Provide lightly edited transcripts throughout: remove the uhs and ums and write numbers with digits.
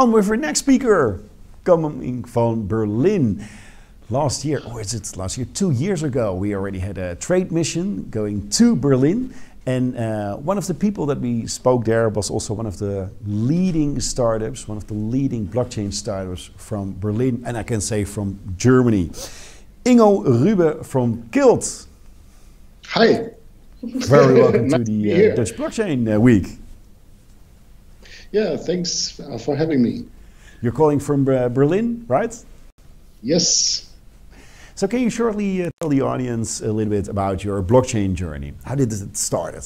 On with our next speaker, coming from Berlin. Last year, or is it last year? 2 years ago, we already had a trade mission going to Berlin. And one of the people that we spoke there was also one of the leading startups, one of the leading blockchain startups from Berlin, and I can say from Germany. Ingo Ru from Kilt. Hi. Very welcome to the Dutch Blockchain Week. Yeah, thanks for having me. You're calling from Berlin, right? Yes. So can you shortly tell the audience a little bit about your blockchain journey? How did it start?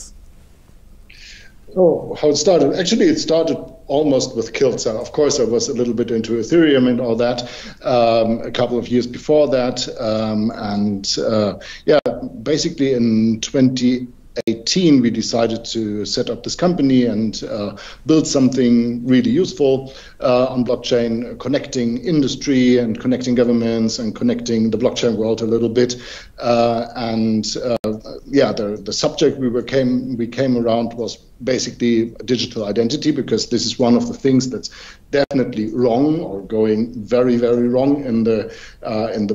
Oh, how it started? Actually, it started almost with Kilt. So of course, I was a little bit into Ethereum and all that a couple of years before that. Yeah, basically in 2018, we decided to set up this company and build something really useful on blockchain, connecting industry and connecting governments and connecting the blockchain world a little bit. Yeah, the subject we came around was basically digital identity, because this is one of the things that's definitely wrong or going very, very wrong in the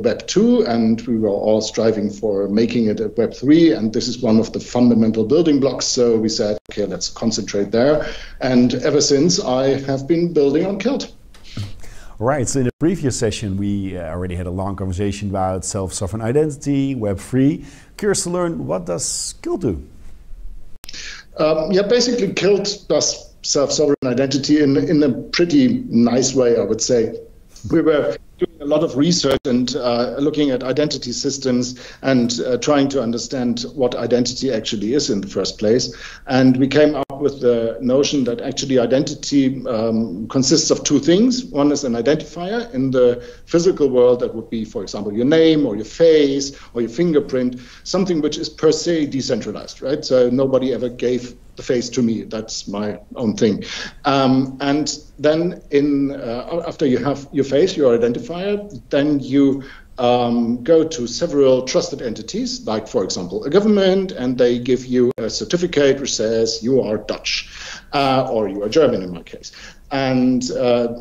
Web 2, and we were all striving for making it a Web 3, and this is one of the fundamental building blocks. So we said, okay, let's concentrate there, and ever since I have been building on Kilt. Right, so in the previous session we already had a long conversation about self-sovereign identity, Web 3. Curious to learn, what does Kilt do? Yeah, basically Kilt does self-sovereign identity in a pretty nice way, I would say. We were doing a lot of research and looking at identity systems and trying to understand what identity actually is in the first place. And we came up with the notion that actually identity consists of two things. One is an identifier in the physical world. That would be, for example, your name or your face or your fingerprint, something which is per se decentralized, right? So nobody ever gave the face to me. That's my own thing. And then after you have your face, your identifier, then you go to several trusted entities, like, for example, a government, and they give you a certificate which says you are Dutch or you are German in my case. And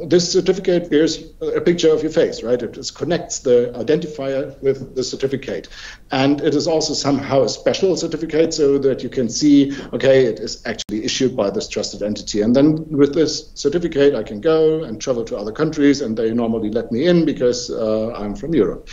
this certificate bears a picture of your face, right? It just connects the identifier with the certificate. And it is also somehow a special certificate so that you can see, okay, it is actually issued by this trusted entity. And then with this certificate, I can go and travel to other countries, and they normally let me in because I'm from Europe.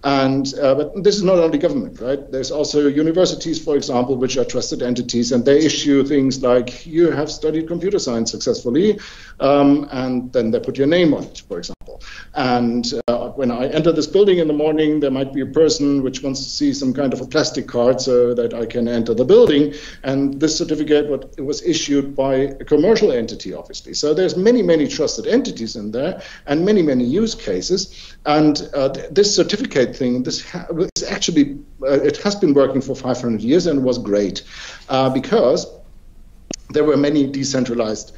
And but this is not only government, right? There's also universities, for example, which are trusted entities, and they issue things like you have studied computer science successfully, and then they put your name on it, for example. And when I enter this building in the morning, there might be a person which wants to see some kind of a plastic card so that I can enter the building. And this certificate was issued by a commercial entity, obviously. So there's many, many trusted entities in there and many, many use cases. And this certificate thing, this is actually, it has been working for 500 years and was great because there were many decentralized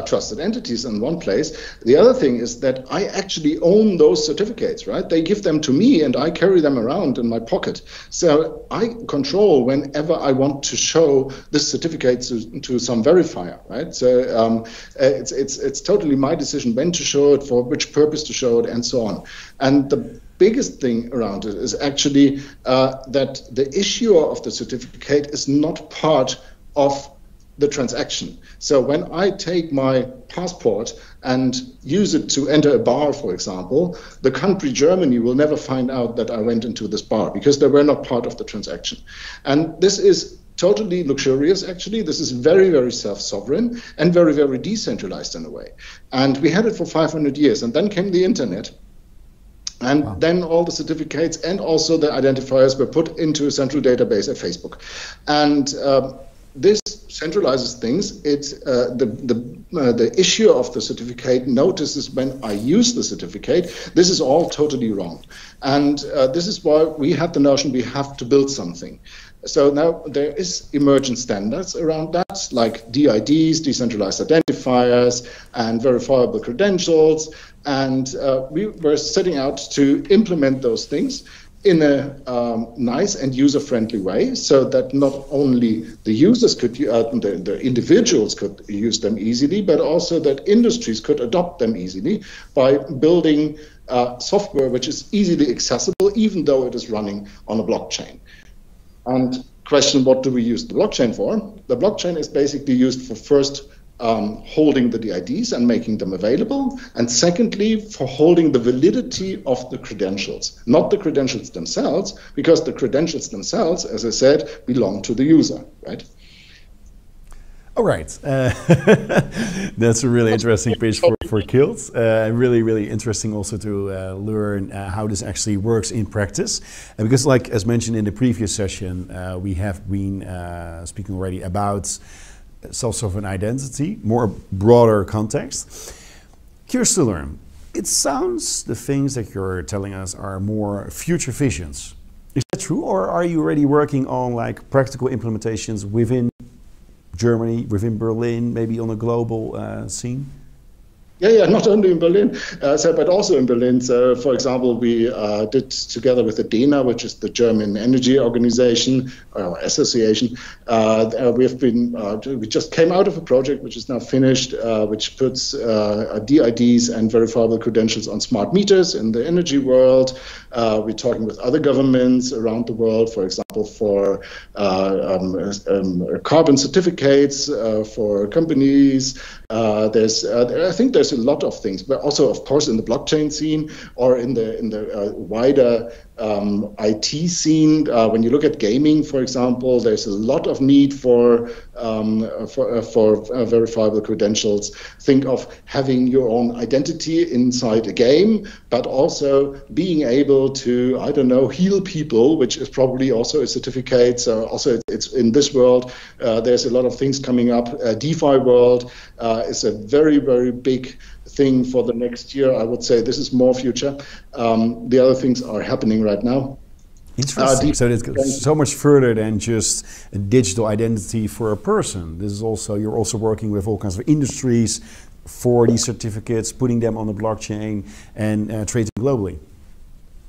trusted entities in one place. The other thing is that I actually own those certificates, right? They give them to me and I carry them around in my pocket. So I control whenever I want to show this certificate to some verifier, right? So it's totally my decision when to show it, for which purpose to show it, and so on. And the biggest thing around it is actually that the issuer of the certificate is not part of the transaction. So when I take my passport and use it to enter a bar, for example, the country Germany will never find out that I went into this bar because they were not part of the transaction. And this is totally luxurious, actually. This is very, very self-sovereign and very, very decentralized in a way. And we had it for 500 years. And then came the internet. And then all the certificates and also the identifiers were put into a central database at Facebook. And this centralizes things. It's the issuer of the certificate notices when I use the certificate. This is all totally wrong, and this is why we had the notion we have to build something. So now there is emergent standards around that, like DIDs, decentralized identifiers, and verifiable credentials. And we were setting out to implement those things in a nice and user-friendly way, so that not only the users could, the individuals could use them easily, but also that industries could adopt them easily by building software which is easily accessible, even though it is running on a blockchain. And question, what do we use the blockchain for? The blockchain is basically used for first holding the IDs and making them available, and secondly for holding the validity of the credentials, not the credentials themselves, because the credentials themselves, as I said, belong to the user, right? All right, that's a really interesting pitch for Kilt. Really interesting also to learn how this actually works in practice. Because like as mentioned in the previous session, we have been speaking already about self-sovereign identity, more broader context. Curious to learn. It sounds the things that you're telling us are more future visions. Is that true, or are you already working on like practical implementations within Germany, within Berlin, maybe on a global scene? Yeah, not only in Berlin, but also in Berlin. So, for example, we did together with the DENA, which is the German Energy Organization or Association. We just came out of a project which is now finished, which puts DIDs and verifiable credentials on smart meters in the energy world. We're talking with other governments around the world, for example, for carbon certificates for companies. I think there's a lot of things, but also, of course, in the blockchain scene or in the wider IT scene. When you look at gaming, for example, there's a lot of need for verifiable credentials. Think of having your own identity inside a game, but also being able to, I don't know, heal people, which is probably also a certificate. So also it's in this world, there's a lot of things coming up. DeFi world is a very big thing for the next year. I would say this is more future. The other things are happening right now. Interesting. So it goes so much further than just a digital identity for a person. This is also, you're also working with all kinds of industries for these certificates, putting them on the blockchain and trading globally.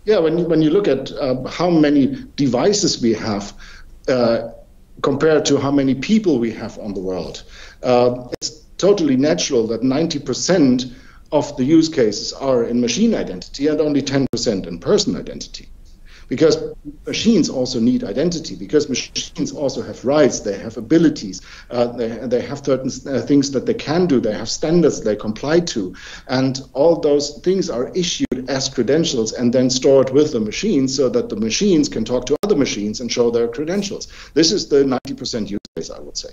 Yeah, when you look at how many devices we have compared to how many people we have on the world, it's totally natural that 90% of the use cases are in machine identity and only 10% in person identity. Because machines also need identity, because machines also have rights, they have abilities, they have certain things that they can do, they have standards they comply to, and all those things are issued as credentials and then stored with the machines so that the machines can talk to other machines and show their credentials. This is the 90% use case, I would say.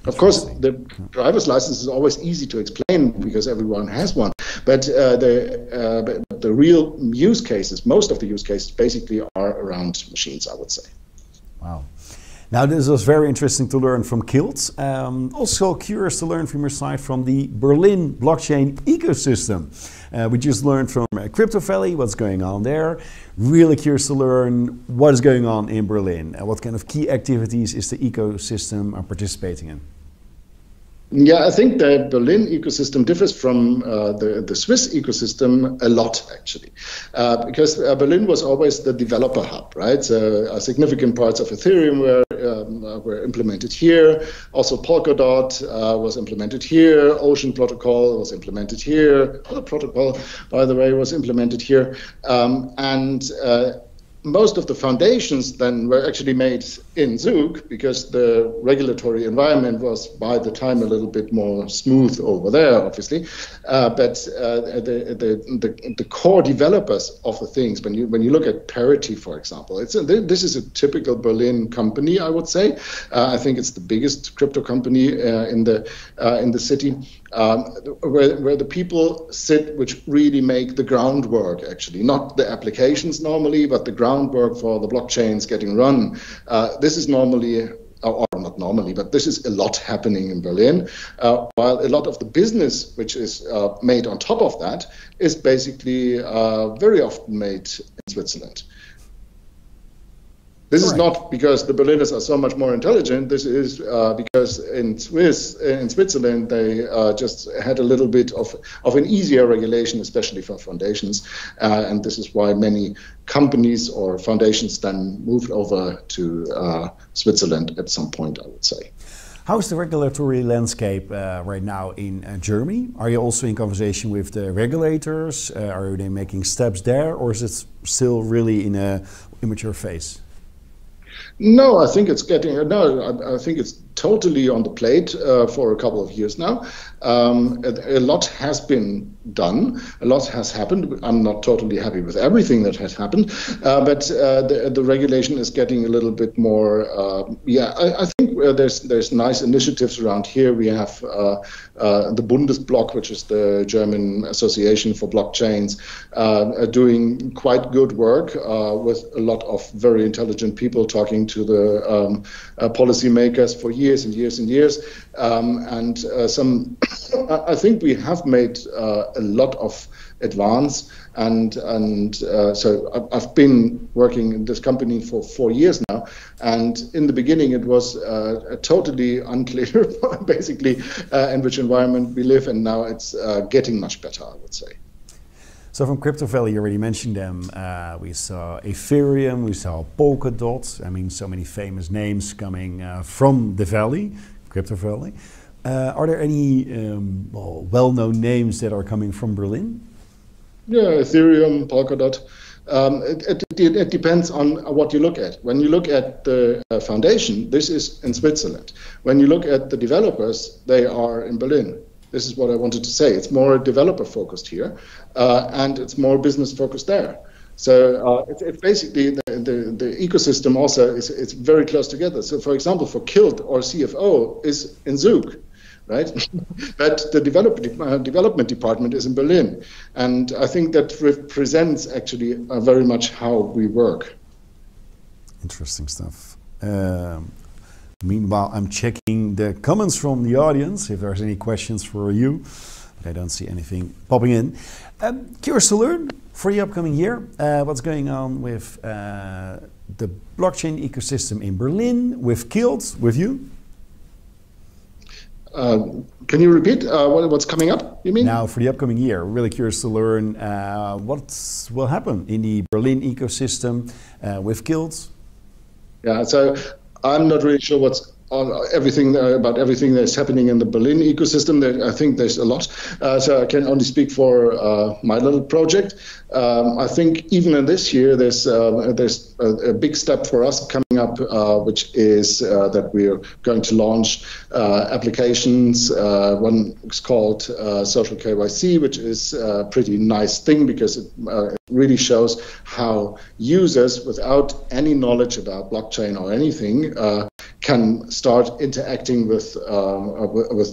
Of course, the driver's license is always easy to explain because everyone has one. But the real use cases, most of the use cases, basically are around machines, I would say. Wow. Now, this was very interesting to learn from Kilt. Also curious to learn from your side from the Berlin blockchain ecosystem. We just learned from Crypto Valley what's going on there. Really curious to learn what is going on in Berlin. What kind of key activities is the ecosystem participating in? Yeah, I think the Berlin ecosystem differs from the Swiss ecosystem a lot, actually, because Berlin was always the developer hub, right? So significant parts of Ethereum were implemented here. Also, Polkadot was implemented here. Ocean Protocol was implemented here. Other protocol, by the way, was implemented here, most of the foundations then were actually made in Zug because the regulatory environment was by the time a little bit more smooth over there, obviously. But the core developers of the things, when you look at Parity, for example, this is a typical Berlin company, I would say. I think it's the biggest crypto company in the city. Where the people sit which really make the groundwork, actually, not the applications normally, but the groundwork for the blockchains getting run. This is normally, or not normally, but this is a lot happening in Berlin, while a lot of the business which is made on top of that is basically very often made in Switzerland. This is not because the Berliners are so much more intelligent. This is because in Switzerland, they just had a little bit of an easier regulation, especially for foundations. And this is why many companies or foundations then moved over to Switzerland at some point, I would say. How is the regulatory landscape right now in Germany? Are you also in conversation with the regulators? Are they making steps there, or is it still really in a immature phase? No, I think it's I think it's totally on the plate for a couple of years now. A lot has been done. A lot has happened. I'm not totally happy with everything that has happened, but the regulation is getting a little bit more. I think there's nice initiatives around here. We have the Bundesblock, which is the German Association for Blockchains, doing quite good work with a lot of very intelligent people talking to the policymakers for years and years and years. I think we have made a lot of advance, and so I've been working in this company for 4 years now, and in the beginning it was totally unclear, basically, in which environment we live, and now it's getting much better, I would say. So from Crypto Valley, you already mentioned them. We saw Ethereum, we saw Polkadot. I mean, so many famous names coming from the Valley, Crypto Valley. Are there any well-known names that are coming from Berlin? Yeah, Ethereum, Polkadot. It depends on what you look at. When you look at the foundation, this is in Switzerland. When you look at the developers, they are in Berlin. This is what I wanted to say. It's more developer-focused here, and it's more business-focused there. So it's basically the ecosystem also is very close together. So, for example, for Kilt or CFO is in Zug, right? But the development department is in Berlin, and I think that represents actually very much how we work. Interesting stuff. Meanwhile, I'm checking the comments from the audience, if there's any questions for you. But I don't see anything popping in. Curious to learn for the upcoming year, what's going on with the blockchain ecosystem in Berlin, with Kilt, with you? Can you repeat what's coming up, you mean? Now, for the upcoming year, really curious to learn what will happen in the Berlin ecosystem with Kilt. Yeah, so I'm not really sure what's about everything that's happening in the Berlin ecosystem. I think there's a lot. So I can only speak for my little project. I think even in this year, there's a big step for us coming up, which is that we're going to launch applications. One is called Social KYC, which is a pretty nice thing because it really shows how users, without any knowledge about blockchain or anything, can start interacting with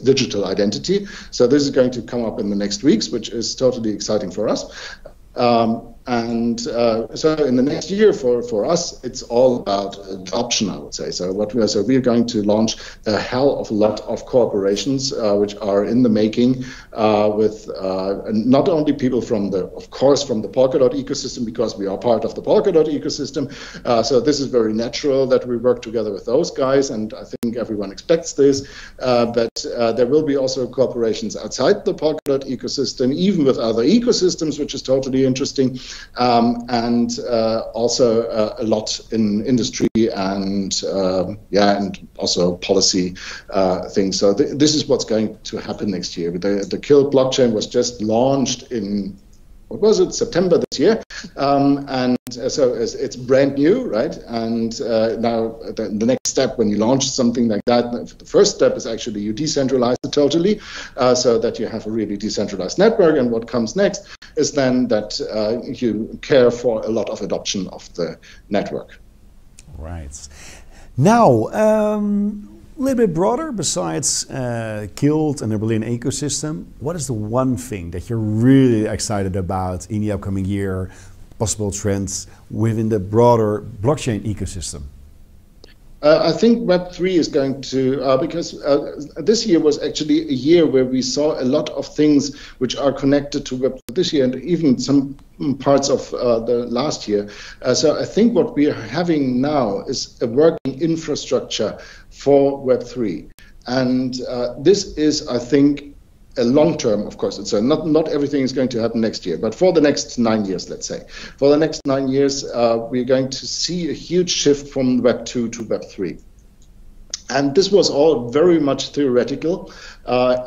digital identity. So this is going to come up in the next weeks, which is totally exciting for us. So in the next year for us, it's all about adoption, I would say. So we're going to launch a hell of a lot of corporations which are in the making with not only people from the Polkadot ecosystem, because we are part of the Polkadot ecosystem. So this is very natural that we work together with those guys, and I think everyone expects this. But there will be also corporations outside the Polkadot ecosystem, even with other ecosystems, which is totally interesting. And also a lot in industry and also policy things. So this is what's going to happen next year. The Kilt blockchain was just launched in, what was it, September this year, and so it's brand new, right? And now the next step when you launch something like that, the first step is actually you decentralize it totally, so that you have a really decentralized network. And what comes next is then that you care for a lot of adoption of the network. Right. Now, a little bit broader, besides Kilt and the Berlin ecosystem, what is the one thing that you're really excited about in the upcoming year, possible trends within the broader blockchain ecosystem? I think Web3 is going to, because this year was actually a year where we saw a lot of things which are connected to Web this year and even some parts of the last year. So I think what we are having now is a working infrastructure for Web3. And this is, I think, a long term, of course. It's not everything is going to happen next year, but for the next 9 years, let's say. For the next 9 years, we're going to see a huge shift from Web 2 to Web 3. And this was all very much theoretical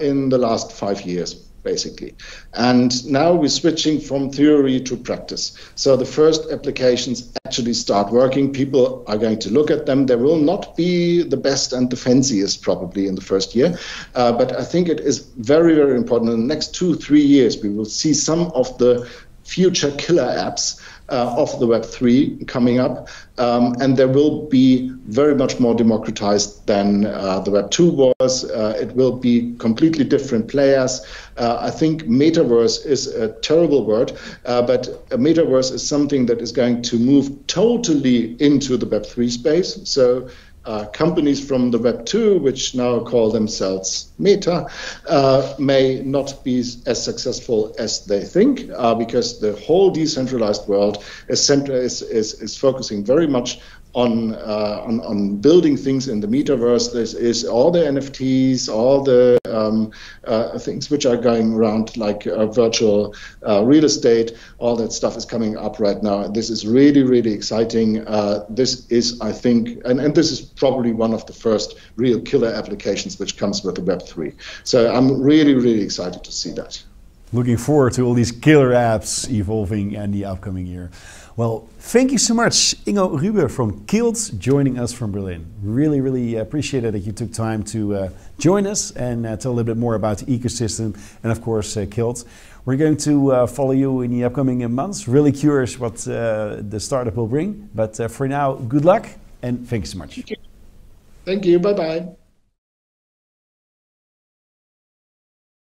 in the last 5 years, basically. And now we're switching from theory to practice. So the first applications actually start working. People are going to look at them. They will not be the best and the fanciest probably in the first year. But I think it is very, very important. In the next 2-3 years, we will see some of the future killer apps of the Web3 coming up, and there will be very much more democratized than the Web2 was. It will be completely different players. I think metaverse is a terrible word, but a metaverse is something that is going to move totally into the Web3 space. So companies from the Web 2, which now call themselves Meta, may not be as successful as they think, because the whole decentralized world is focusing very much on building things in the metaverse. This is all the NFTs, all the things which are going around, like virtual real estate. All that stuff is coming up right now. This is really, really exciting. This is, I think, and this is probably one of the first real killer applications which comes with the Web3. So I'm really, really excited to see that. Looking forward to all these killer apps evolving in the upcoming year. Well, thank you so much, Ingo Ru from Kilt, joining us from Berlin. Really, really appreciate it that you took time to join us and tell a little bit more about the ecosystem and, of course, Kilt. We're going to follow you in the upcoming months. Really curious what the startup will bring. But for now, good luck and thank you so much. Thank you. Bye-bye.